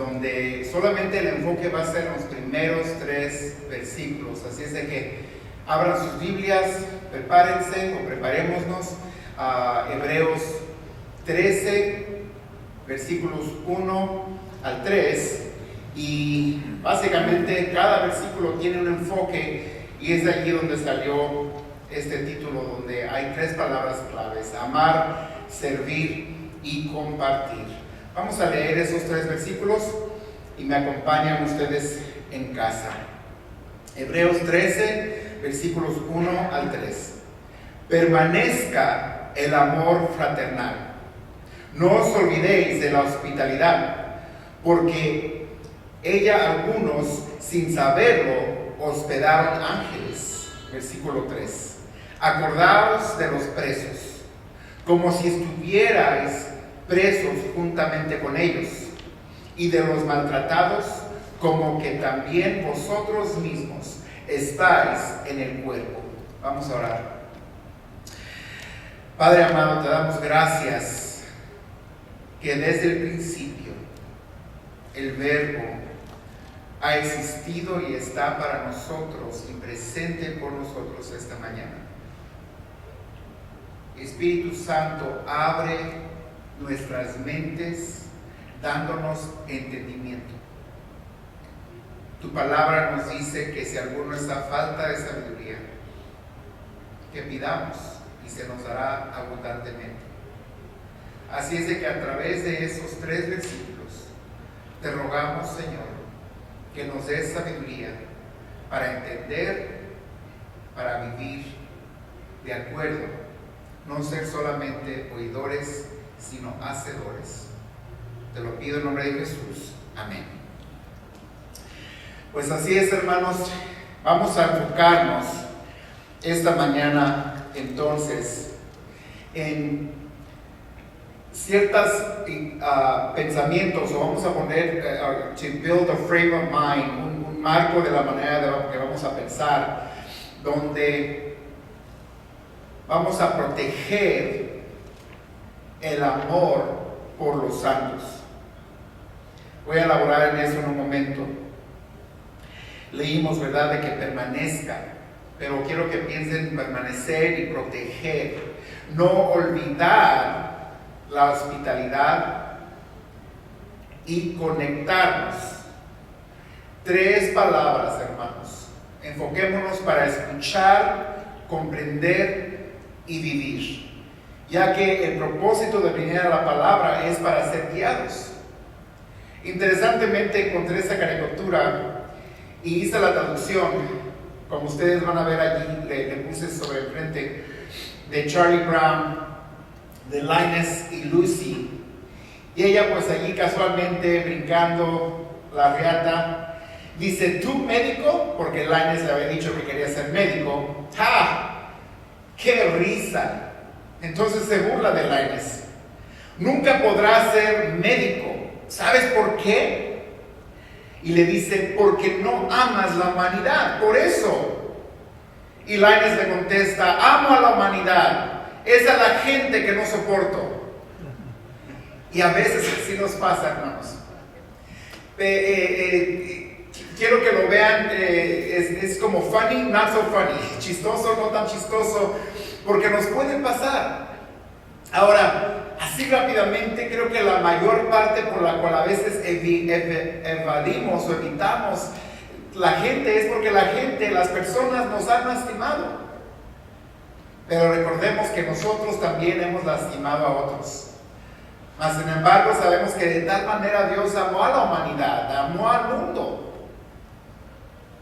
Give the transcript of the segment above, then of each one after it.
donde solamente el enfoque va a ser en los primeros 3 versículos. Así es de que abran sus Biblias, prepárense o preparémonos a Hebreos 13, versículos 1 al 3, y básicamente cada versículo tiene un enfoque, y es de allí donde salió este título, donde hay 3 palabras claves: amar, servir y compartir. Vamos a leer esos 3 versículos y me acompañan ustedes en casa. Hebreos 13, versículos 1 al 3. Permanezca el amor fraternal. No os olvidéis de la hospitalidad, porque ella algunos, sin saberlo, hospedaron ángeles. Versículo 3. Acordaos de los presos, como si estuvierais presos juntamente con ellos, y de los maltratados, como que también vosotros mismos estáis en el cuerpo. Vamos a orar. Padre amado, te damos gracias que desde el principio el Verbo ha existido y está para nosotros y presente por nosotros esta mañana. Espíritu Santo, abre nuestras mentes dándonos entendimiento. Tu palabra nos dice que si alguno está a falta de sabiduría, que pidamos y se nos dará abundantemente. Así es de que a través de esos 3 versículos te rogamos, Señor, que nos des sabiduría para entender, para vivir de acuerdo, no ser solamente oidores, sino hacedores. Te lo pido en nombre de Jesús. Amén. Pues así es, hermanos, vamos a enfocarnos esta mañana entonces en ciertos pensamientos, o vamos a poner to build a frame of mind, un marco de la manera que vamos a pensar, donde vamos a proteger el amor por los santos. Voy a elaborar en eso en un momento. Leímos, ¿verdad?, de que permanezca, pero quiero que piensen en permanecer y proteger, no olvidar la hospitalidad y conectarnos. 3 palabras, hermanos. Enfoquémonos para escuchar, comprender y vivir, ya que el propósito de venir a la palabra es para ser guiados. Interesantemente encontré esa caricatura y hice la traducción, como ustedes van a ver allí, le puse sobre el frente, de Charlie Brown, de Linus y Lucy, y ella pues allí casualmente brincando la reata, dice: ¿tú médico? Porque Linus le había dicho que quería ser médico. ¡Ja! ¡Qué risa! Entonces se burla de Linus. Nunca podrás ser médico. ¿Sabes por qué? Y le dice: porque no amas la humanidad, por eso. Y Linus le contesta: amo a la humanidad, es a la gente que no soporto. Y a veces así nos pasa, hermanos. Quiero que lo vean, es como funny, not so funny, chistoso, no tan chistoso, porque nos puede pasar. Ahora, así rápidamente, creo que la mayor parte por la cual a veces evadimos o evitamos la gente es porque las personas nos han lastimado. Pero recordemos que nosotros también hemos lastimado a otros. Mas sin embargo sabemos que de tal manera Dios amó a la humanidad, amó al mundo.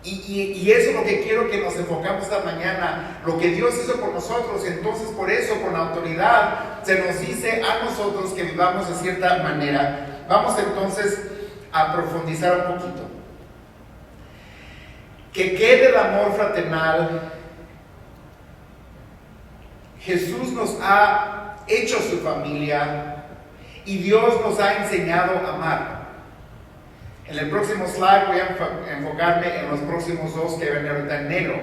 Y eso es lo que quiero que nos enfocamos esta mañana, lo que Dios hizo por nosotros. Entonces por eso, con autoridad, se nos dice a nosotros que vivamos de cierta manera. Vamos entonces a profundizar un poquito. Que quede el amor fraternal. Jesús nos ha hecho su familia y Dios nos ha enseñado a amar. En el próximo slide voy a enfocarme en los próximos 2 que ven ahorita en negro,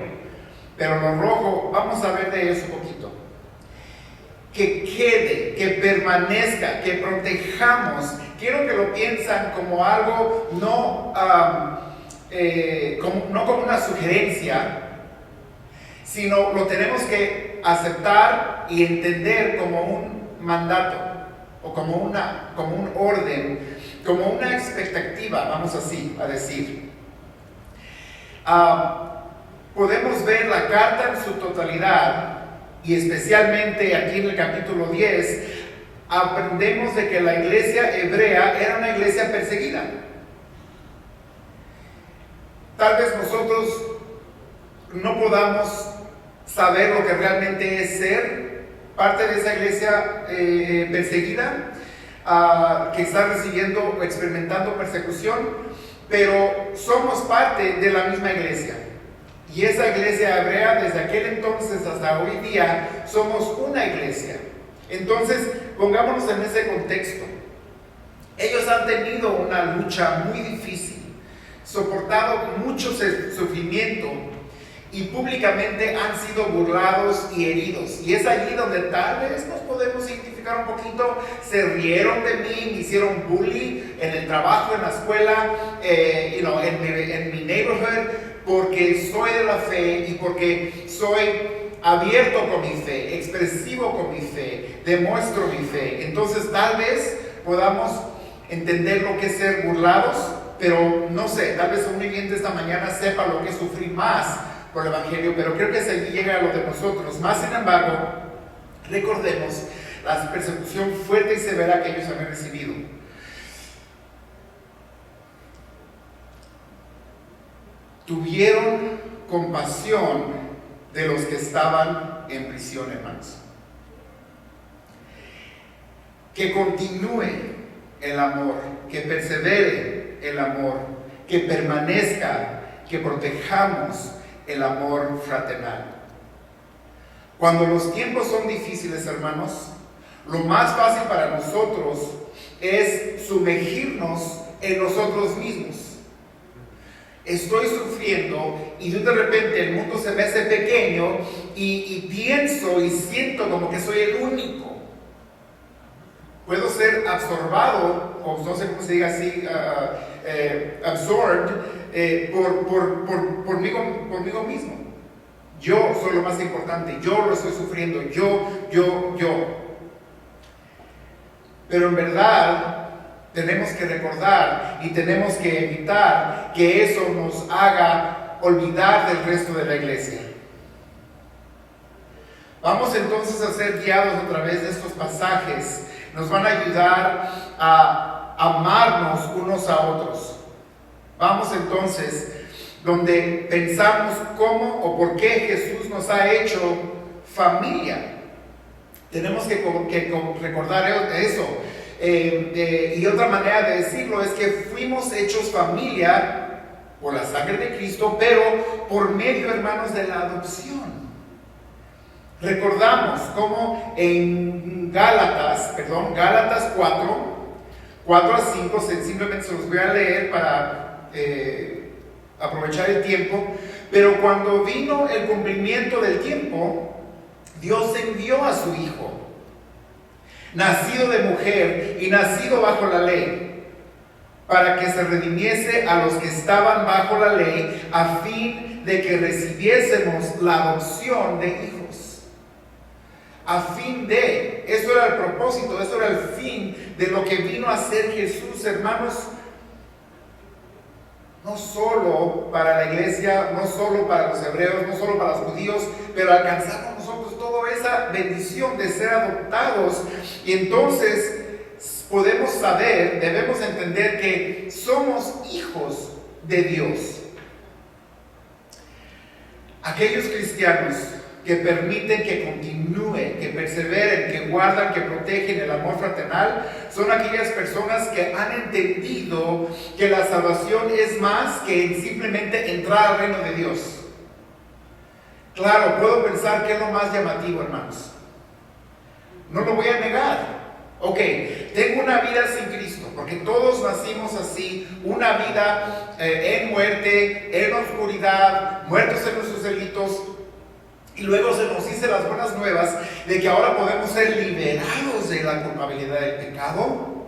pero en lo rojo vamos a ver de eso un poquito. Que quede, que permanezca, que protejamos quiero que lo piensan como algo no como una sugerencia, sino lo tenemos que aceptar y entender como un mandato, o como un orden, como una expectativa, vamos así a decir. Podemos ver la carta en su totalidad, y especialmente aquí en el capítulo 10, aprendemos de que la iglesia hebrea era una iglesia perseguida. Tal vez nosotros no podamos saber lo que realmente es ser parte de esa iglesia perseguida, que está recibiendo o experimentando persecución, pero somos parte de la misma iglesia. Y esa iglesia hebrea, desde aquel entonces hasta hoy día, somos una iglesia. Entonces, pongámonos en ese contexto. Ellos han tenido una lucha muy difícil, soportado mucho sufrimiento, y públicamente han sido burlados y heridos. Y es allí donde tal vez nos podemos identificar un poquito. Se rieron de mí, me hicieron bully en el trabajo, en la escuela, en mi neighborhood, porque soy de la fe y porque soy abierto con mi fe, expresivo con mi fe, demuestro mi fe. Entonces tal vez podamos entender lo que es ser burlados, pero no sé, tal vez un viviente esta mañana sepa lo que es sufrir más por el Evangelio, pero creo que se llega a lo de nosotros. Más sin embargo, recordemos la persecución fuerte y severa que ellos habían recibido. Tuvieron compasión de los que estaban en prisión, hermanos. Que continúe el amor, que persevere el amor, que permanezca, que protejamos el amor fraternal. Cuando los tiempos son difíciles, hermanos, lo más fácil para nosotros es sumergirnos en nosotros mismos. Estoy sufriendo y de repente el mundo se me hace pequeño y pienso y siento como que soy el único. Puedo ser absorbado, o no sé cómo se diga así, absorbed por mí mismo. Yo soy lo más importante, yo lo estoy sufriendo, yo. Pero en verdad tenemos que recordar y tenemos que evitar que eso nos haga olvidar del resto de la iglesia. Vamos entonces a ser guiados a través de estos pasajes. Nos van a ayudar a amarnos unos a otros. Vamos entonces donde pensamos cómo o por qué Jesús nos ha hecho familia. Tenemos que recordar eso. Y otra manera de decirlo es que fuimos hechos familia por la sangre de Cristo, pero por medio, hermanos, de la adopción. Recordamos cómo en Gálatas 4 a 5, simplemente se los voy a leer para aprovechar el tiempo. Pero cuando vino el cumplimiento del tiempo, Dios envió a su Hijo, nacido de mujer y nacido bajo la ley, para que se redimiese a los que estaban bajo la ley, a fin de que recibiésemos la adopción de hijos. A fin de, eso era el propósito, eso era el fin de lo que vino a hacer Jesús, hermanos. No solo para la iglesia, no solo para los hebreos, no solo para los judíos, pero alcanzar con nosotros toda esa bendición de ser adoptados. Y entonces podemos saber, debemos entender que somos hijos de Dios. Aquellos cristianos que permiten que continúe, que perseveren, que guardan, que protegen el amor fraternal, son aquellas personas que han entendido que la salvación es más que simplemente entrar al reino de Dios. Claro, puedo pensar que es lo más llamativo, hermanos. No lo voy a negar. Ok, tengo una vida sin Cristo, porque todos nacimos así, una vida en muerte, en oscuridad, muertos en nuestros delitos. Y luego se nos dice las buenas nuevas de que ahora podemos ser liberados de la culpabilidad del pecado.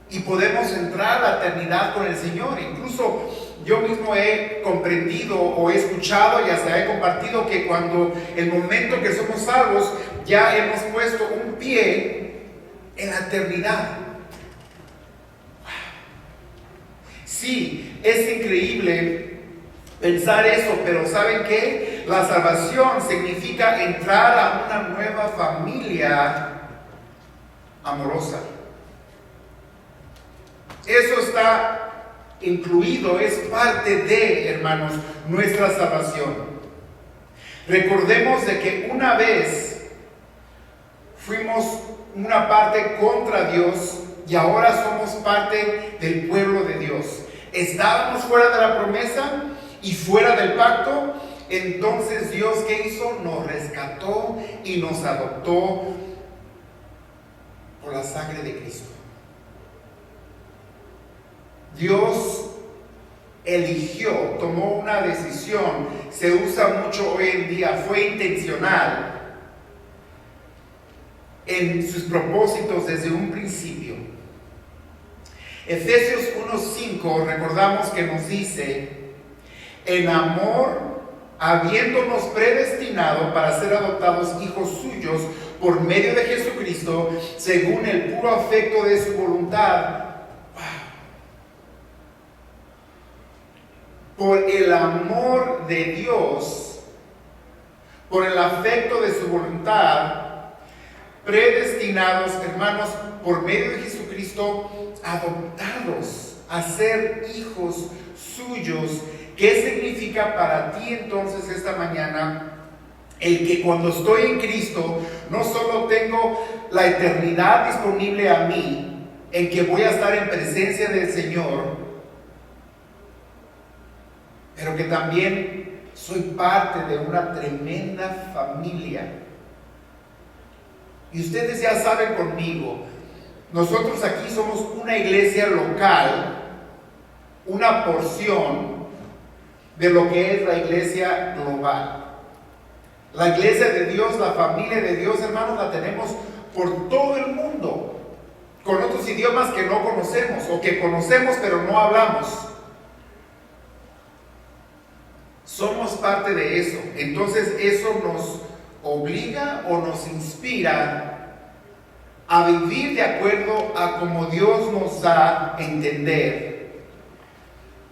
y podemos entrar a la eternidad con el Señor. Incluso yo mismo he comprendido o he escuchado y hasta he compartido que cuando el momento que somos salvos ya hemos puesto un pie en la eternidad. Sí, es increíble pensar eso, pero ¿saben qué? La salvación significa entrar a una nueva familia amorosa. Eso está incluido, es parte de, hermanos, nuestra salvación. Recordemos de que una vez fuimos una parte contra Dios y ahora somos parte del pueblo de Dios. Estábamos fuera de la promesa y fuera del pacto. Entonces Dios, ¿qué hizo? Nos rescató y nos adoptó por la sangre de Cristo. Dios eligió, tomó una decisión, se usa mucho hoy en día, fue intencional en sus propósitos desde un principio. Efesios 1:5 recordamos que nos dice: en amor, habiéndonos predestinado para ser adoptados hijos suyos por medio de Jesucristo, según el puro afecto de su voluntad. Por el amor de Dios, por el afecto de su voluntad, predestinados, hermanos, por medio de Jesucristo, adoptados a ser hijos suyos. ¿Qué significa para ti entonces esta mañana? El que cuando estoy en Cristo, no solo tengo la eternidad disponible a mí, en que voy a estar en presencia del Señor, pero que también soy parte de una tremenda familia. Y ustedes ya saben conmigo, nosotros aquí somos una iglesia local, una porción de lo que es la iglesia global. La iglesia de Dios, la familia de Dios, hermanos, la tenemos por todo el mundo, con otros idiomas que no conocemos o que conocemos pero no hablamos. Somos parte de eso. Entonces eso nos obliga o nos inspira a vivir de acuerdo a como Dios nos da a entender.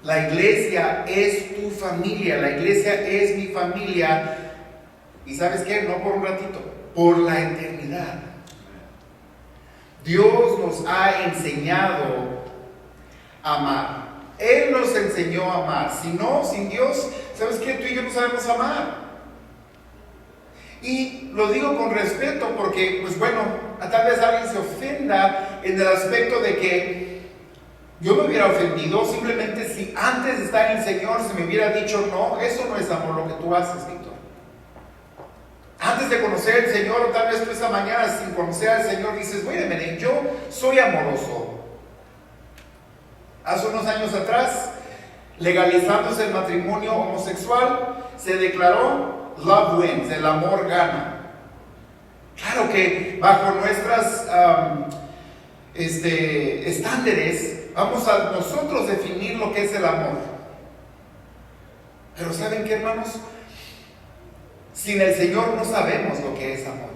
La iglesia es tu familia, la iglesia es mi familia. ¿Y sabes qué? No por un ratito, por la eternidad. Dios nos ha enseñado a amar. Él nos enseñó a amar. Si no, sin Dios, ¿sabes qué? Tú y yo no sabemos amar. Y lo digo con respeto porque, pues bueno, tal vez alguien se ofenda en el aspecto de que yo me hubiera ofendido simplemente si antes de estar en el Señor se me hubiera dicho: no, eso no es amor lo que tú haces, Víctor. Antes de conocer al Señor, o tal vez tú esta mañana sin conocer al Señor dices: bueno, yo soy amoroso. Hace unos años atrás, legalizándose el matrimonio homosexual, se declaró love wins, el amor gana. Claro que bajo nuestras estándares vamos a nosotros definir lo que es el amor. Pero ¿saben qué, hermanos? Sin el Señor no sabemos lo que es amor.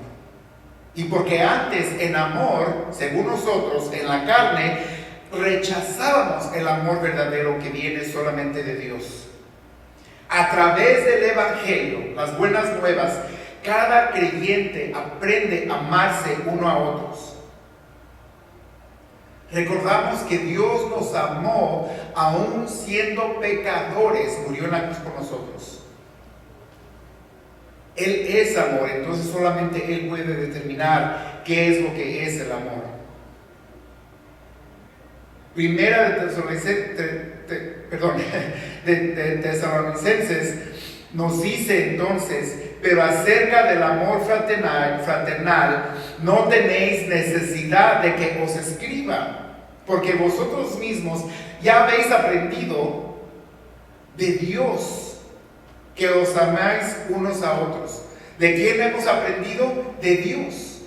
Y porque antes en amor, según nosotros, en la carne, rechazábamos el amor verdadero que viene solamente de Dios. A través del Evangelio, las buenas nuevas, cada creyente aprende a amarse uno a otros. Recordamos que Dios nos amó aún siendo pecadores, murió en la cruz por nosotros. Él es amor, entonces solamente Él puede determinar qué es lo que es el amor. Primera de Tesalonicenses nos dice entonces: pero acerca del amor fraternal no tenéis necesidad de que os escriba, porque vosotros mismos ya habéis aprendido de Dios que os amáis unos a otros. ¿De quién hemos aprendido? De Dios.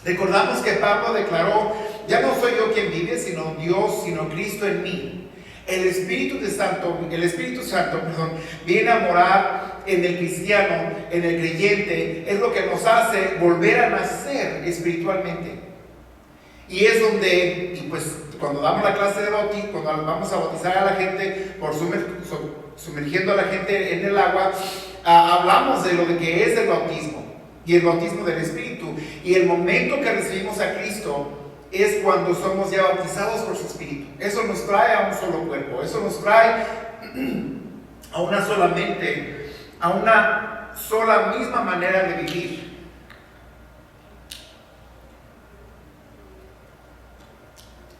Recordamos que Pablo declaró ya no soy yo quien vive, sino Dios, sino Cristo en mí. El Espíritu Santo, perdón, viene a morar en el cristiano, en el creyente. Es lo que nos hace volver a nacer espiritualmente. Y es donde, y pues cuando damos la clase de bautismo, cuando vamos a bautizar a la gente por sumergiendo a la gente en el agua, hablamos de lo de que es el bautismo y el bautismo del Espíritu. Y el momento que recibimos a Cristo es cuando somos ya bautizados por su Espíritu. Eso nos trae a un solo cuerpo, eso nos trae a una sola mente, a una sola misma manera de vivir.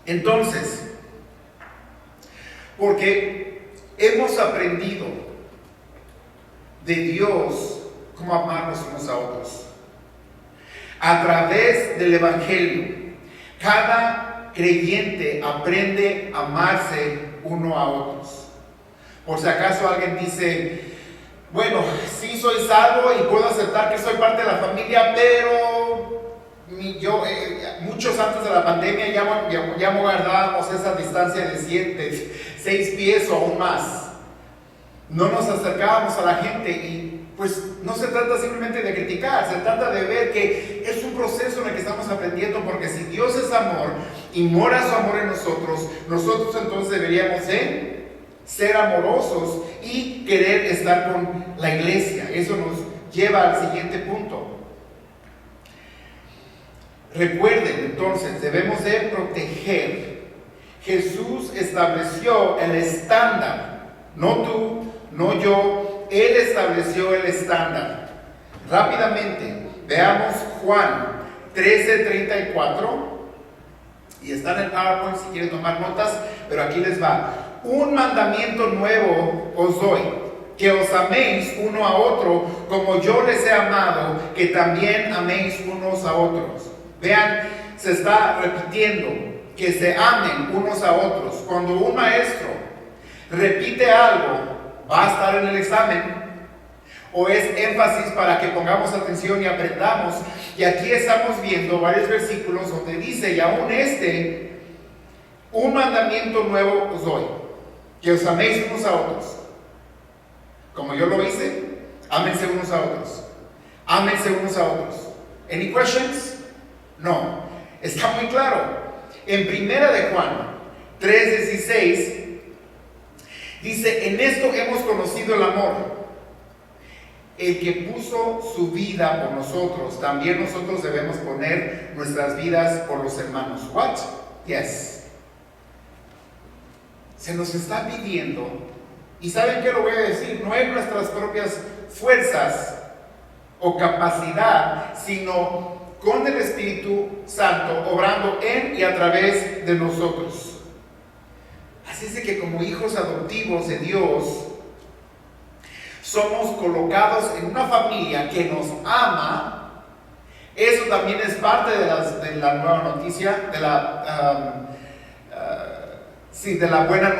Entonces, porque hemos aprendido de Dios cómo amarnos unos a otros, a través del Evangelio, cada creyente aprende a amarse uno a otros. Por si acaso alguien dice, bueno, sí soy salvo y puedo aceptar que soy parte de la familia, pero muchos antes de la pandemia ya guardábamos esa distancia de 6 pies o aún más. No nos acercábamos a la gente y pues no se trata simplemente de criticar, se trata de ver que es un proceso en el que estamos aprendiendo, porque si Dios es amor y mora su amor en nosotros, nosotros entonces deberíamos ser amorosos y querer estar con la iglesia. Eso nos lleva al siguiente punto. Recuerden, entonces, debemos de proteger. Jesús estableció el estándar, no tú, no yo, Él estableció el estándar. Rápidamente, veamos Juan 13:34, y está en el PowerPoint si quieren tomar notas, pero aquí les va. Un mandamiento nuevo os doy, que os améis uno a otro, como yo les he amado, que también améis unos a otros. Vean, se está repitiendo que se amen unos a otros. Cuando un maestro repite algo, va a estar en el examen, o es énfasis para que pongamos atención y aprendamos. Y aquí estamos viendo varios versículos donde dice, y aún un mandamiento nuevo os doy, que os améis unos a otros. Como yo lo hice, ámense unos a otros. Ámense unos a otros. Any questions? No, está muy claro. En Primera de Juan 3:16 dice, en esto hemos conocido el amor, el que puso su vida por nosotros, también nosotros debemos poner nuestras vidas por los hermanos. What? Yes. Se nos está pidiendo, y ¿saben qué lo voy a decir? No es nuestras propias fuerzas o capacidad, sino con el Espíritu Santo obrando en y a través de nosotros. Así es de que como hijos adoptivos de Dios somos colocados en una familia que nos ama. Eso también es parte de la nueva noticia, de las buenas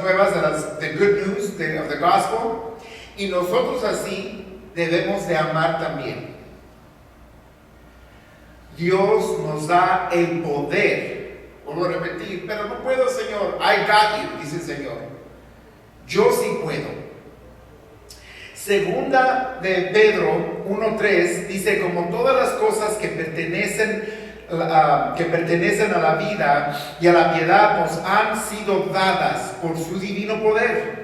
nuevas, the good news of the gospel. Y nosotros así debemos de amar también. Dios nos da el poder. Vuelvo a repetir, pero no puedo, Señor. I got you, dice el Señor. Yo sí puedo. Segunda de Pedro 1:3 dice, como todas las cosas que pertenecen a la vida y a la piedad nos han sido dadas por su divino poder.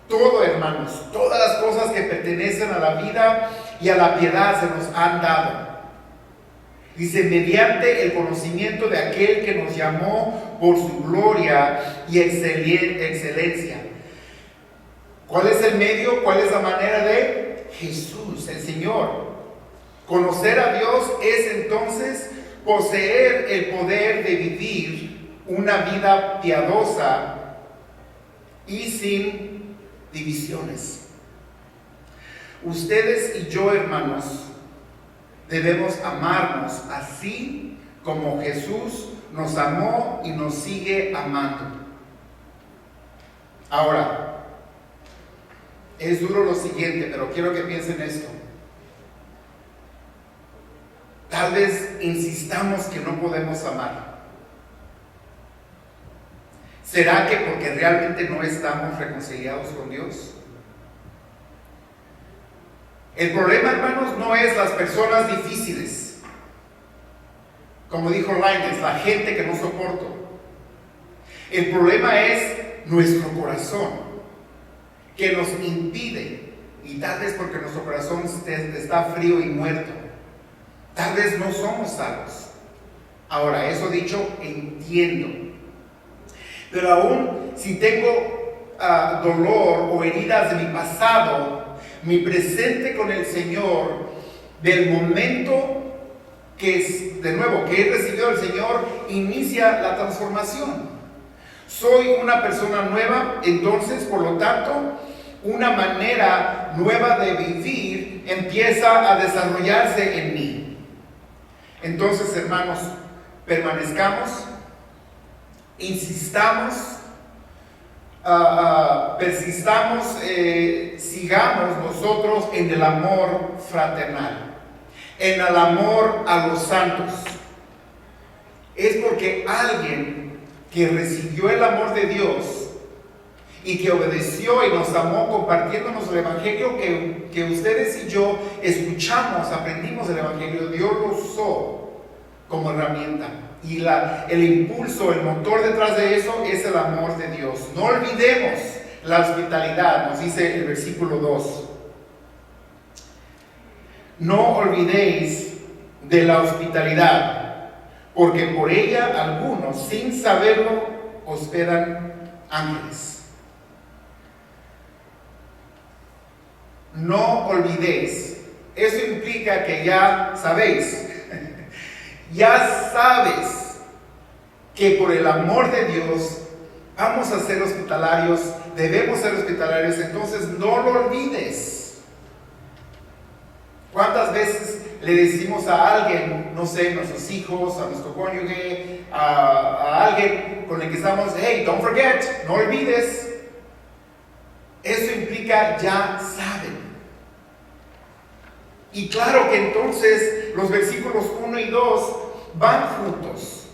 Todo, hermanos, todas las cosas que pertenecen a la vida y a la piedad se nos han dado. Dice, mediante el conocimiento de aquel que nos llamó por su gloria y excelencia. ¿Cuál es el medio? ¿Cuál es la manera de? Jesús, el Señor. Conocer a Dios es entonces poseer el poder de vivir una vida piadosa y sin divisiones. Ustedes y yo, hermanos, debemos amarnos así como Jesús nos amó y nos sigue amando. Ahora, es duro lo siguiente, pero quiero que piensen esto. tal vez insistamos que no podemos amar. ¿Será que porque realmente no estamos reconciliados con Dios? El problema, hermanos, no es las personas difíciles. Como dijo Lainez, la gente que no soporto. El problema es nuestro corazón, que nos impide, y tal vez porque nuestro corazón está frío y muerto, tal vez no somos salvos. Ahora, eso dicho, entiendo. Pero aún si tengo dolor o heridas de mi pasado, mi presente con el Señor, del momento que he recibido al Señor, inicia la transformación. Soy una persona nueva, entonces, por lo tanto, una manera nueva de vivir empieza a desarrollarse en mí. Entonces, hermanos, permanezcamos, insistamos, persistamos, sigamos nosotros en el amor fraternal, en el amor a los santos. Es porque alguien que recibió el amor de Dios y que obedeció y nos amó compartiéndonos el Evangelio que ustedes y yo escuchamos, aprendimos el Evangelio, Dios lo usó como herramienta. Y el impulso, el motor detrás de eso es el amor de Dios. No olvidemos la hospitalidad, nos dice el versículo 2. No olvidéis de la hospitalidad, porque por ella algunos, sin saberlo, hospedan ángeles. No olvidéis. Eso implica que ya sabéis. Ya sabes que por el amor de Dios vamos a ser hospitalarios, debemos ser hospitalarios, entonces no lo olvides. ¿Cuántas veces le decimos a alguien, no sé, a nuestros hijos, a nuestro cónyuge, a alguien con el que estamos, hey, don't forget, no olvides? Eso implica ya saben. Y claro que entonces los versículos 1 y 2 van juntos.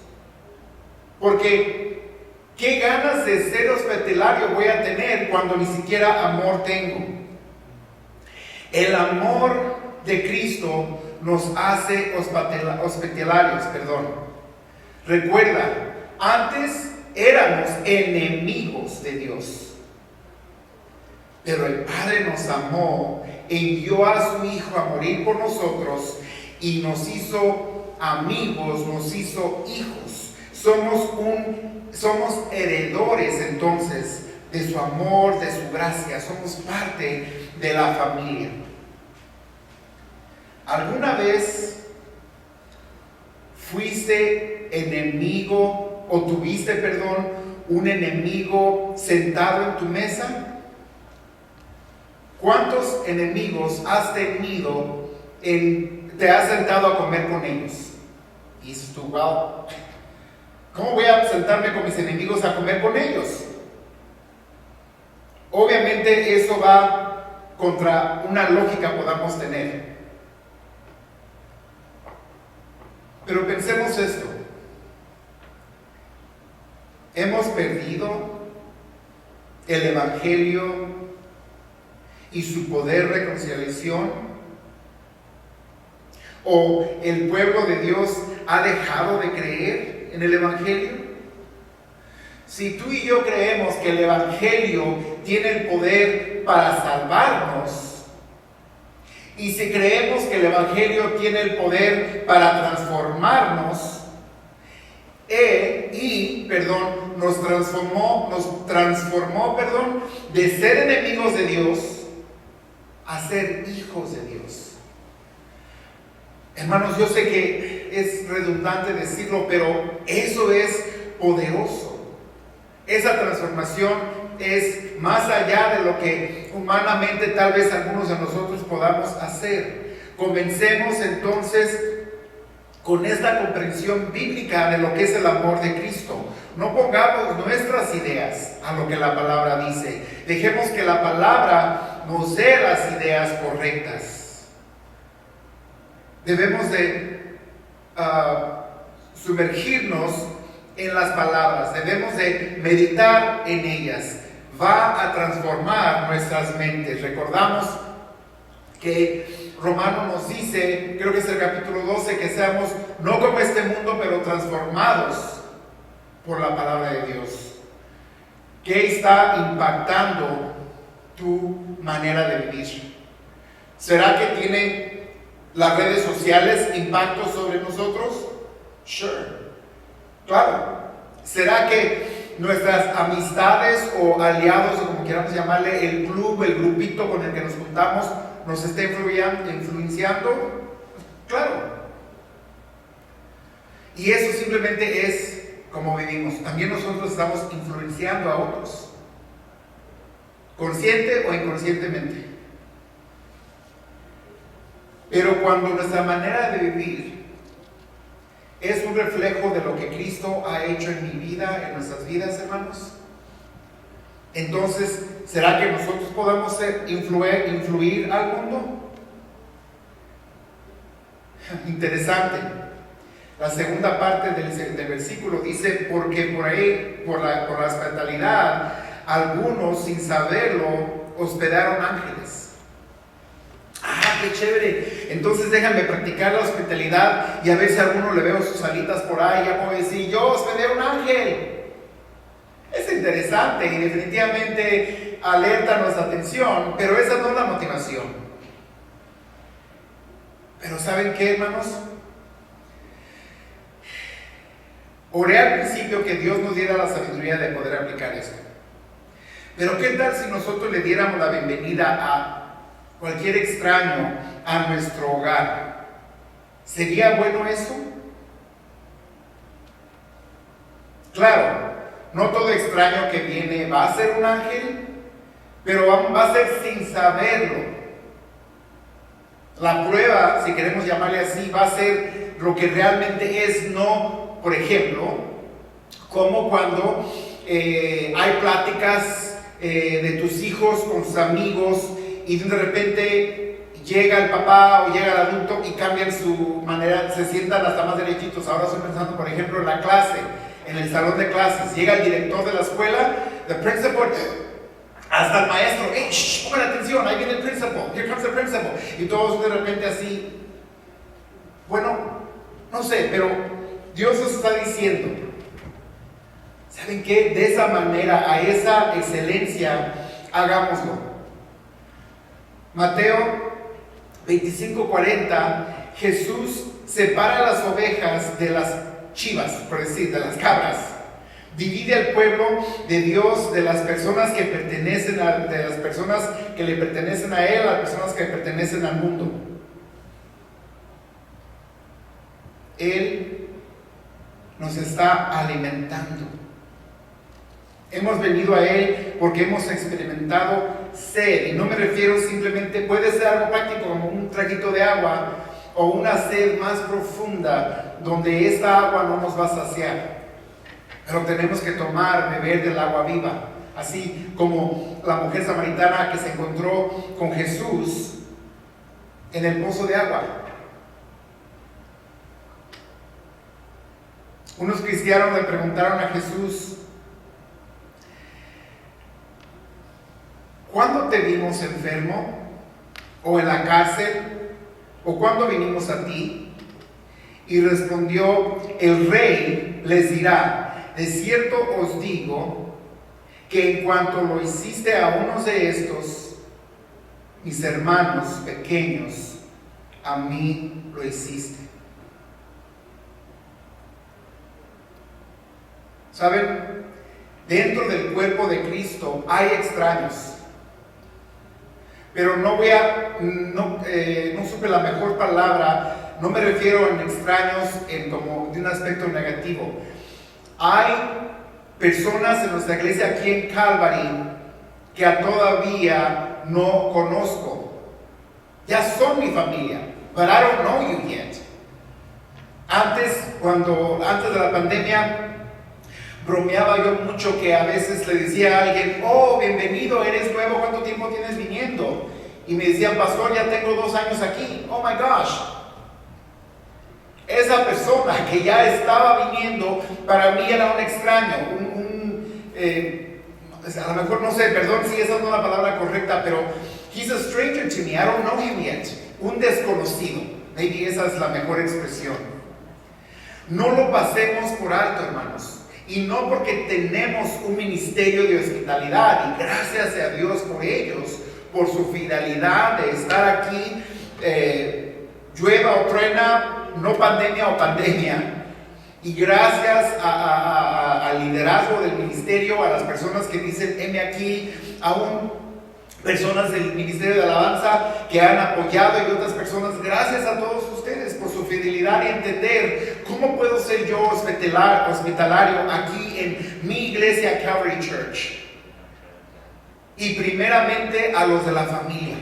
Porque ¿qué ganas de ser hospitalario voy a tener cuando ni siquiera amor tengo? El amor de Cristo nos hace hospitalarios, Recuerda, antes éramos enemigos de Dios. Pero el Padre nos amó, envió a su Hijo a morir por nosotros y nos hizo amigos, nos hizo hijos. Somos heredores entonces de su amor, de su gracia. Somos parte de la familia. ¿Alguna vez fuiste enemigo o tuviste, un enemigo sentado en tu mesa? ¿Cuántos enemigos has tenido te has sentado a comer con ellos? Y dices tú, wow, ¿cómo voy a sentarme con mis enemigos a comer con ellos? Obviamente eso va contra una lógica que podamos tener. Pero pensemos esto. Hemos perdido el Evangelio y su poder de reconciliación, o el pueblo de Dios ha dejado de creer en el Evangelio. Si tú y yo creemos que el Evangelio tiene el poder para salvarnos, y si creemos que el Evangelio tiene el poder para transformarnos, nos transformó, de ser enemigos de Dios a ser hijos de Dios. Hermanos, yo sé que es redundante decirlo, pero eso es poderoso. Esa transformación es más allá de lo que humanamente tal vez algunos de nosotros podamos hacer. Comencemos entonces con esta comprensión bíblica de lo que es el amor de Cristo. No pongamos nuestras ideas a lo que la palabra dice. Dejemos que la palabra nos dé las ideas correctas. Debemos de sumergirnos en las palabras, debemos de meditar en ellas. Va a transformar nuestras mentes. Recordamos que Romano nos dice, creo que es el capítulo 12, que seamos no como este mundo, pero transformados por la palabra de Dios. ¿Qué está impactando tu manera de vivir? ¿Será que tienen las redes sociales impacto sobre nosotros? Sure. Claro. ¿Será que nuestras amistades o aliados, o como queramos llamarle, el club, el grupito con el que nos juntamos, nos está influenciando? Claro. Y eso simplemente es como vivimos. También nosotros estamos influenciando a otros, consciente o inconscientemente. Pero cuando nuestra manera de vivir es un reflejo de lo que Cristo ha hecho en mi vida, en nuestras vidas, hermanos, entonces, ¿será que nosotros podamos influir al mundo? Interesante. La segunda parte del versículo dice, porque por ahí, por la hospitalidad, algunos sin saberlo hospedaron ángeles. ¡Ah, qué chévere! Entonces déjame practicar la hospitalidad y a ver si a alguno le veo sus alitas por ahí. Ya puedo decir, yo hospedé un ángel. Es interesante y definitivamente alerta nuestra atención, pero esa no es la motivación. Pero ¿saben qué, hermanos? Oré al principio que Dios nos diera la sabiduría de poder aplicar esto. Pero ¿qué tal si nosotros le diéramos la bienvenida a cualquier extraño a nuestro hogar? ¿Sería bueno eso? Claro, no todo extraño que viene va a ser un ángel, pero va a ser sin saberlo. La prueba, si queremos llamarle así, va a ser lo que realmente es, no, por ejemplo, como cuando hay pláticas de tus hijos con sus amigos y de repente llega el papá o llega el adulto y cambian su manera, se sientan hasta más derechitos. Ahora estoy pensando, por ejemplo, en la clase, en el salón de clases, llega el director de la escuela, the principal, hasta el maestro, hey, pongan atención, ahí viene el principal, here comes the principal, y todos de repente así. Bueno, no sé, pero Dios nos está diciendo, ¿saben qué? De esa manera, a esa excelencia, hagámoslo. Mateo 25:40, Jesús separa las ovejas de las chivas, por decir, de las cabras. Divide al pueblo de Dios de las personas que pertenecen de las personas que le pertenecen a Él, a las personas que pertenecen al mundo. Él nos está alimentando. Hemos venido a Él porque hemos experimentado sed, y no me refiero simplemente, puede ser algo práctico como un traguito de agua o una sed más profunda donde esta agua no nos va a saciar, pero tenemos que beber del agua viva, así como la mujer samaritana que se encontró con Jesús en el pozo de agua. Unos cristianos le preguntaron a Jesús, ¿cuándo te vimos enfermo? ¿O en la cárcel? ¿O cuándo vinimos a ti? Y respondió, el rey les dirá, de cierto os digo, que en cuanto lo hiciste a unos de estos, mis hermanos pequeños, a mí lo hiciste. ¿Saben? Dentro del cuerpo de Cristo hay extraños. Pero no supe la mejor palabra, no me refiero a extraños como de un aspecto negativo. Hay personas en nuestra iglesia aquí en Calvary que todavía no conozco. Ya son mi familia, but I don't know you yet. Antes de la pandemia, bromeaba yo mucho que a veces le decía a alguien, oh, bienvenido, eres nuevo, ¿cuánto tiempo tienes viniendo? Y me decían, pastor, ya tengo 2 años aquí. Oh my gosh. Esa persona que ya estaba viniendo, para mí era un extraño, a lo mejor no sé, perdón si esa no es la palabra correcta, pero he's a stranger to me, I don't know him yet. Un desconocido, maybe esa es la mejor expresión. No lo pasemos por alto, hermanos. Y no porque tenemos un ministerio de hospitalidad, y gracias a Dios por ellos, por su fidelidad de estar aquí, llueva o truena, no pandemia o pandemia. Y gracias al liderazgo del ministerio, a las personas que dicen heme aquí, aún personas del ministerio de alabanza que han apoyado y otras personas, gracias a todos ustedes por su fidelidad y entender cómo puedo ser yo hospitalario aquí en mi iglesia Calvary Church. Y primeramente a los de la familia.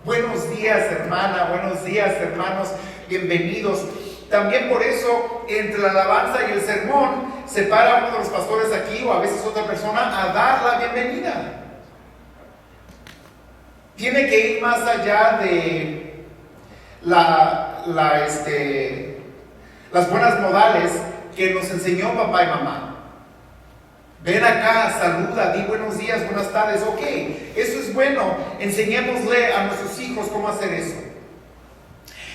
Buenos días, hermana, buenos días, hermanos, bienvenidos. También por eso, entre la alabanza y el sermón, se para uno de los pastores aquí o a veces otra persona a dar la bienvenida. Tiene que ir más allá de las buenas modales que nos enseñó papá y mamá. Ven acá, saluda, di buenos días, buenas tardes. Ok, eso es bueno. Enseñémosle a nuestros hijos cómo hacer eso.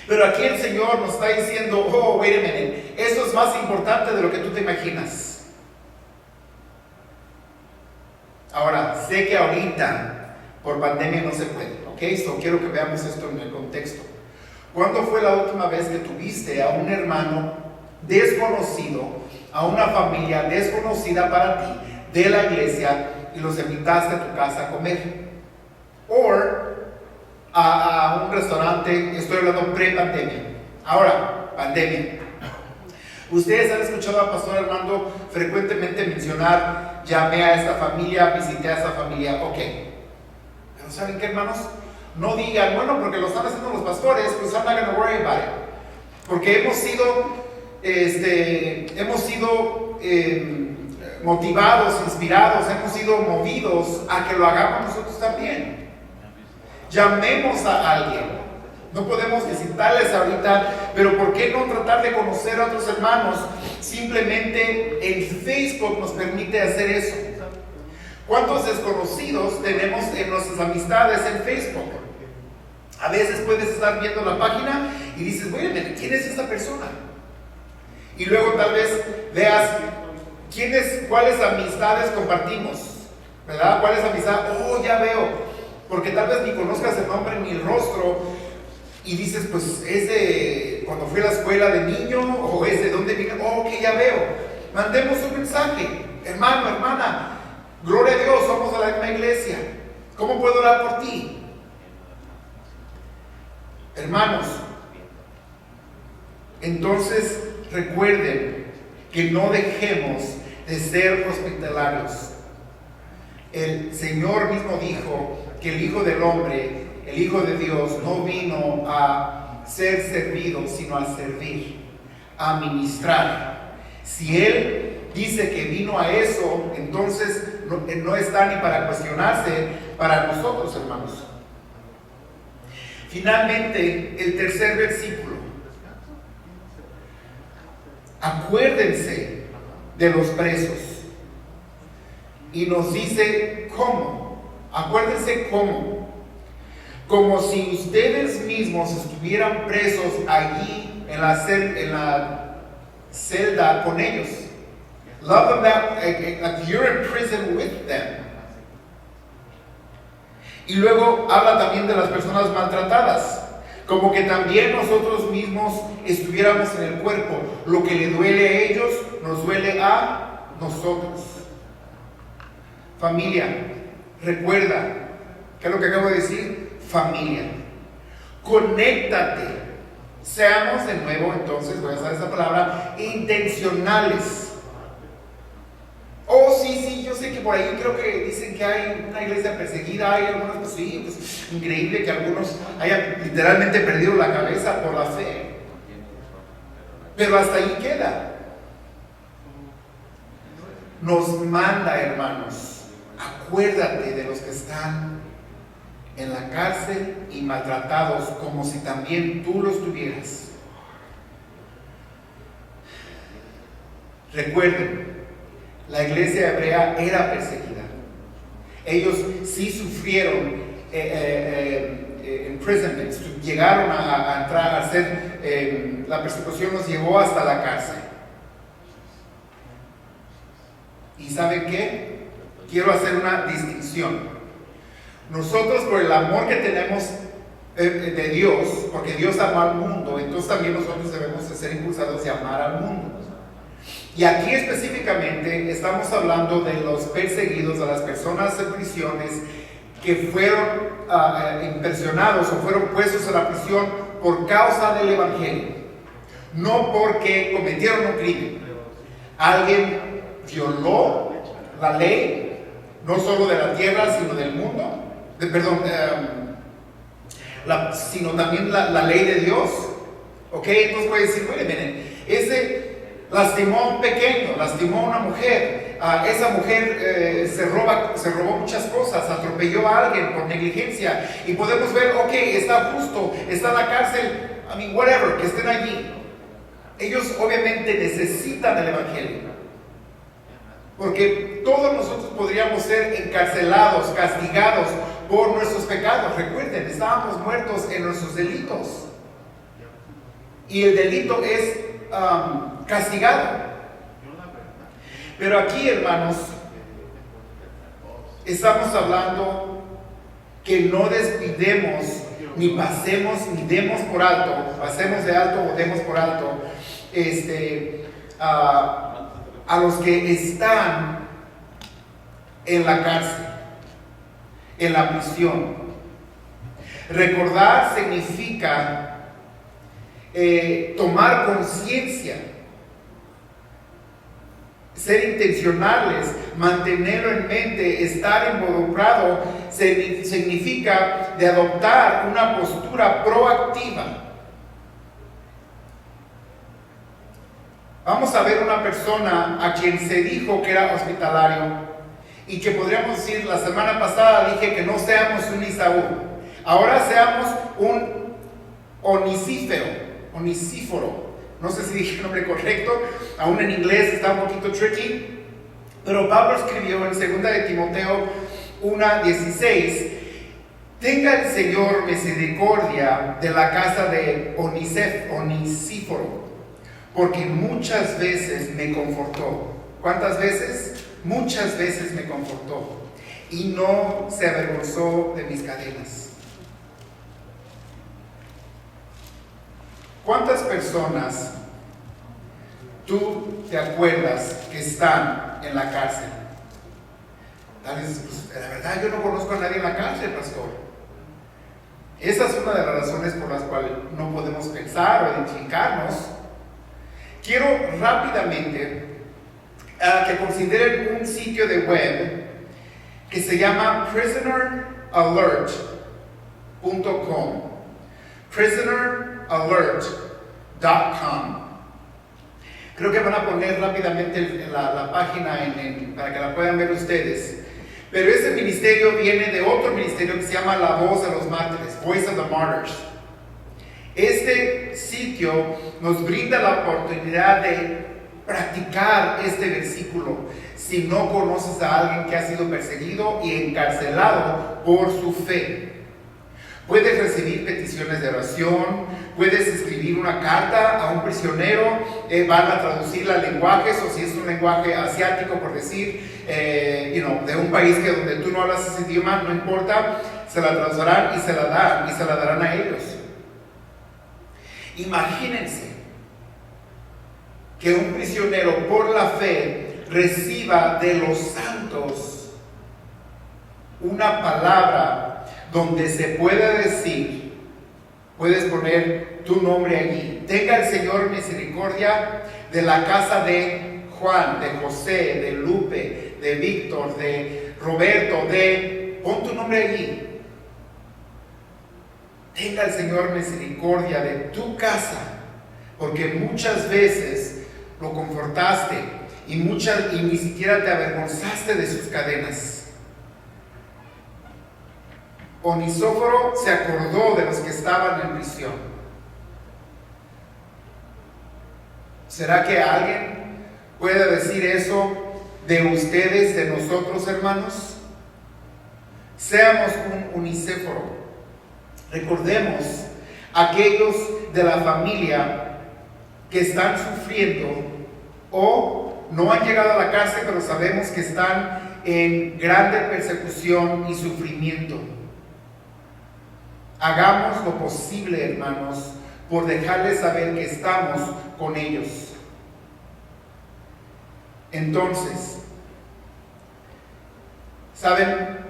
Pero aquí el Señor nos está diciendo, oh, wait a minute, eso es más importante de lo que tú te imaginas. Ahora, sé que ahorita por pandemia no se puede, ¿ok? So quiero que veamos esto en el contexto. ¿Cuándo fue la última vez que tuviste a un hermano desconocido, a una familia desconocida para ti, de la iglesia, y los invitaste a tu casa a comer? O a un restaurante, estoy hablando pre-pandemia. Ahora, pandemia. Ustedes han escuchado al pastor Armando frecuentemente mencionar, llamé a esta familia, visité a esta familia, ok. Pero ¿saben qué, hermanos? No digan, bueno, porque lo están haciendo los pastores, pues I'm not going to worry about it. Porque hemos sido motivados, inspirados, hemos sido movidos a que lo hagamos nosotros también. Llamemos a alguien. No podemos visitarles ahorita, pero ¿por qué no tratar de conocer a otros hermanos? Simplemente en Facebook nos permite hacer eso. ¿Cuántos desconocidos tenemos en nuestras amistades en Facebook? A veces puedes estar viendo la página y dices, oye, ¿quién es esta persona? Y luego tal vez veas cuáles amistades compartimos, ¿verdad? ¿Cuáles amistades? Oh, ya veo. Porque tal vez ni conozcas el nombre ni el rostro y dices, pues es de cuando fui a la escuela de niño o es de dónde vine. Oh, ok, ya veo. Mandemos un mensaje, hermano, hermana, gloria a Dios, somos de la misma iglesia. ¿Cómo puedo orar por ti? Hermanos, entonces recuerden que no dejemos de ser hospitalarios. El Señor mismo dijo que el Hijo del Hombre, el Hijo de Dios, no vino a ser servido, sino a servir, a ministrar. Si Él dice que vino a eso, entonces no está ni para cuestionarse para nosotros, hermanos. Finalmente, el tercer versículo. Acuérdense de los presos. Y nos dice cómo. Acuérdense cómo. Como si ustedes mismos estuvieran presos allí en la celda con ellos. Love them like you're in prison with them. Y luego habla también de las personas maltratadas. Como que también nosotros mismos estuviéramos en el cuerpo. Lo que le duele a ellos, nos duele a nosotros. Familia, recuerda, ¿qué es lo que acabo de decir? Familia, conéctate. Seamos de nuevo, entonces, voy a usar esa palabra, intencionales. Oh, sí, yo sé que por ahí creo que dicen que hay una iglesia perseguida, hay algunos, pues sí, pues increíble que algunos hayan literalmente perdido la cabeza por la fe. Pero hasta ahí queda. Nos manda, hermanos, acuérdate de los que están en la cárcel y maltratados como si también tú los tuvieras. Recuerden, la iglesia hebrea era perseguida. Ellos sí sufrieron imprisonments, llegaron a entrar a hacer, la persecución los llevó hasta la cárcel. ¿Y saben qué? Quiero hacer una distinción. Nosotros, por el amor que tenemos de Dios, porque Dios amó al mundo, entonces también nosotros debemos de ser impulsados de amar al mundo. Y aquí específicamente estamos hablando de los perseguidos, de las personas en prisiones que fueron impresionados o fueron puestos a la prisión por causa del Evangelio, no porque cometieron un crimen. Alguien violó la ley, no solo de la tierra, sino del mundo, sino también la ley de Dios. Ok, entonces puede decir, miren, ese lastimó a un pequeño, lastimó a una mujer, esa mujer se robó muchas cosas, atropelló a alguien por negligencia, y podemos ver, ok, está justo, está en la cárcel, whatever, que estén allí. Ellos obviamente necesitan el Evangelio, porque todos nosotros podríamos ser encarcelados, castigados por nuestros pecados. Recuerden, estábamos muertos en nuestros delitos, y el delito es castigado. Pero aquí, hermanos, estamos hablando que no descuidemos, ni pasemos, ni demos por alto, pasemos de alto o demos por alto a los que están en la cárcel, en la prisión. Recordar significa tomar conciencia, ser intencionales, mantenerlo en mente, estar involucrado, significa de adoptar una postura proactiva. Vamos a ver una persona a quien se dijo que era hospitalario y que podríamos decir, la semana pasada dije que no seamos un Isaú, ahora seamos un onisíforo. No sé si dije el nombre correcto, aún en inglés está un poquito tricky, pero Pablo escribió en 2 de Timoteo 1:16: tenga el Señor misericordia de la casa de Onisíforo, porque muchas veces me confortó. ¿Cuántas veces? Muchas veces me confortó y no se avergonzó de mis cadenas. ¿Cuántas personas tú te acuerdas que están en la cárcel? Tal vez, pues, la verdad, yo no conozco a nadie en la cárcel, pastor. Esa es una de las razones por las cuales no podemos pensar o identificarnos. Quiero rápidamente que consideren un sitio de web que se llama prisoneralert.com. prisoneralert.com. Creo que van a poner rápidamente la página para que la puedan ver ustedes. Pero ese ministerio viene de otro ministerio que se llama La Voz de los Mártires, Voice of the Martyrs. Este sitio nos brinda la oportunidad de practicar este versículo si no conoces a alguien que ha sido perseguido y encarcelado por su fe. Puedes recibir peticiones de oración, puedes escribir una carta a un prisionero, van a traducirla al lenguaje, o si es un lenguaje asiático, por decir, de un país donde tú no hablas ese idioma, no importa, se la traducirán y se la darán a ellos. Imagínense que un prisionero por la fe reciba de los santos una palabra donde se pueda decir, puedes poner tu nombre allí: tenga el Señor misericordia de la casa de Juan, de José, de Lupe, de Víctor, de Roberto, pon tu nombre allí. Tenga el Señor misericordia de tu casa, porque muchas veces lo confortaste y ni siquiera te avergonzaste de sus cadenas. Onisíforo se acordó de los que estaban en prisión. ¿Será que alguien puede decir eso de ustedes, de nosotros, hermanos? Seamos un unicéforo. Recordemos aquellos de la familia que están sufriendo o no han llegado a la cárcel, pero sabemos que están en grande persecución y sufrimiento. Hagamos lo posible, hermanos, por dejarles saber que estamos con ellos. Entonces, ¿saben?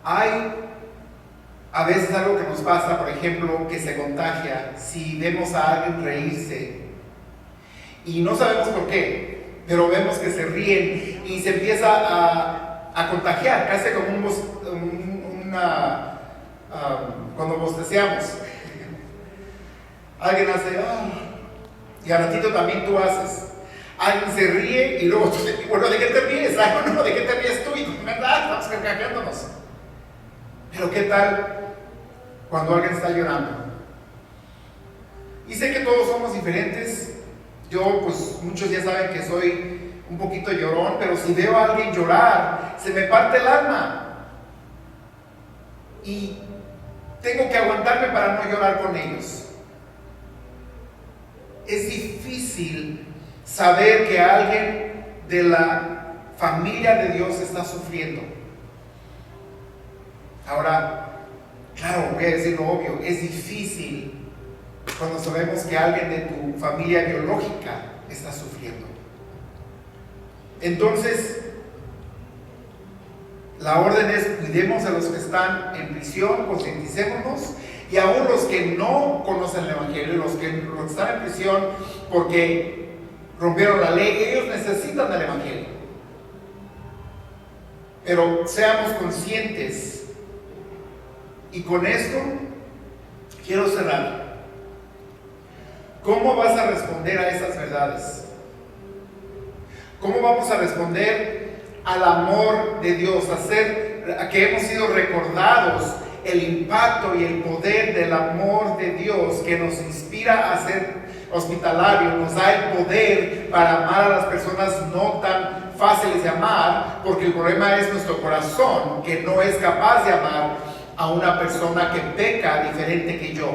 Hay a veces algo que nos pasa, por ejemplo, que se contagia si vemos a alguien reírse y no sabemos por qué, pero vemos que se ríen y se empieza a contagiar, casi como cuando bosteceamos. Alguien hace y al ratito también tú haces. Alguien se ríe y luego tú dices, bueno, ¿de qué te ríes? Ay, no, ¿de qué te ríes tú? Y tú, ¿verdad? Estamos carcajeándonos. Pero ¿qué tal cuando alguien está llorando? Y sé que todos somos diferentes. Yo, pues, muchos ya saben que soy un poquito llorón, pero si veo a alguien llorar, se me parte el alma. Y tengo que aguantarme para no llorar con ellos. Es difícil saber que alguien de la familia de Dios está sufriendo. Ahora, claro, voy a decir lo obvio, es difícil cuando sabemos que alguien de tu familia biológica está sufriendo. Entonces, la orden es: cuidemos a los que están en prisión, concienticémonos, y aún los que no conocen el Evangelio, los que están en prisión porque rompieron la ley, ellos necesitan del Evangelio. Pero seamos conscientes. Y con esto quiero cerrar. ¿Cómo vas a responder a esas verdades? ¿Cómo vamos a responder al amor de Dios? A que hemos sido recordados el impacto y el poder del amor de Dios, que nos inspira a ser hospitalarios, nos da el poder para amar a las personas no tan fáciles de amar, porque el problema es nuestro corazón, que no es capaz de amar a una persona que peca diferente que yo.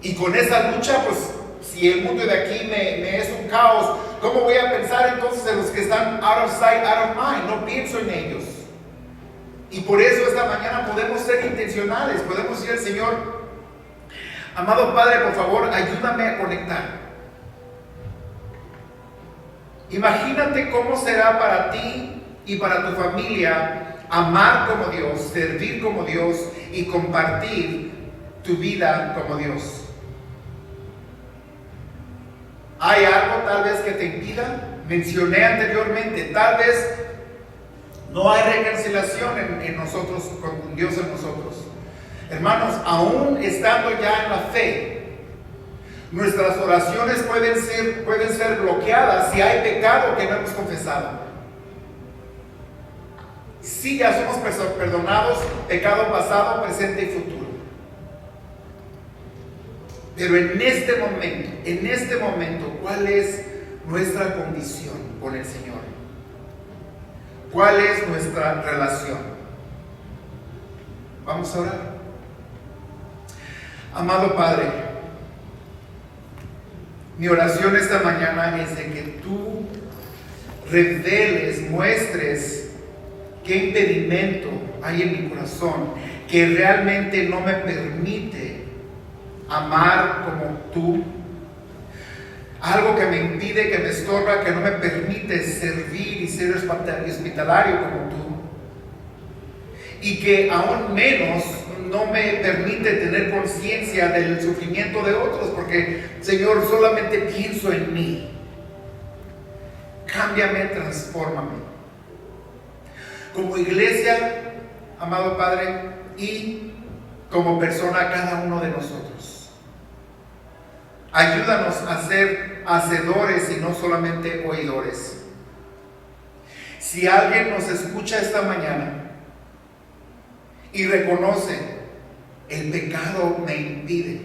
Y con esa lucha, pues, si el mundo de aquí me es un caos, ¿cómo voy a pensar entonces en los que están out of sight, out of mind? No pienso en ellos. Y por eso esta mañana podemos ser intencionales, podemos decir al Señor: amado Padre, por favor, ayúdame a conectar. Imagínate cómo será para ti y para tu familia amar como Dios, servir como Dios y compartir tu vida como Dios. ¿Hay algo tal vez que te impida? Mencioné anteriormente, tal vez no hay reconciliación en nosotros, con Dios en nosotros. Hermanos, aún estando ya en la fe, nuestras oraciones pueden ser bloqueadas si hay pecado que no hemos confesado. Sí, ya somos perdonados, pecado pasado, presente y futuro. Pero en este momento, ¿cuál es nuestra condición con el Señor? ¿Cuál es nuestra relación? Vamos a orar. Amado Padre, mi oración esta mañana es de que tú reveles, muestres qué impedimento hay en mi corazón que realmente no me permite amar como tú. Algo que me impide, que me estorba, que no me permite servir y ser hospitalario como tú. Y que aún menos no me permite tener conciencia del sufrimiento de otros, porque, Señor, solamente pienso en mí. Cámbiame, transfórmame. Como iglesia, amado Padre, y como persona, cada uno de nosotros. Ayúdanos a ser hacedores y no solamente oidores. Si alguien nos escucha esta mañana y reconoce: el pecado me impide,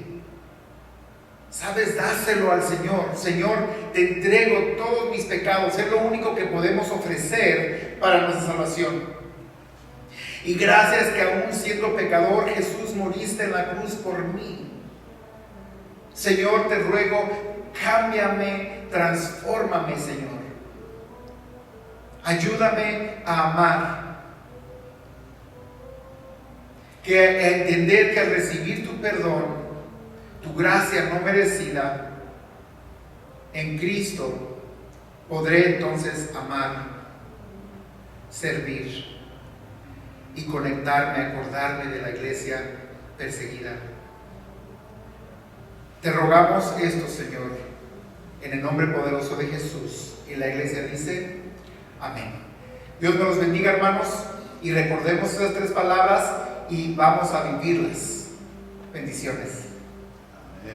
sabes, dáselo al Señor. Señor, te entrego todos mis pecados. Es lo único que podemos ofrecer para nuestra salvación. Y gracias que aún siendo pecador, Jesús moriste en la cruz por mí. Señor, te ruego, cámbiame, transfórmame, Señor. Ayúdame a amar. A entender que al recibir tu perdón, tu gracia no merecida en Cristo, podré entonces amar, servir y conectarme, acordarme de la iglesia perseguida. Te rogamos esto, Señor, en el nombre poderoso de Jesús. Y la iglesia dice, amén. Dios nos los bendiga, hermanos, y recordemos esas 3 palabras y vamos a vivirlas. Bendiciones.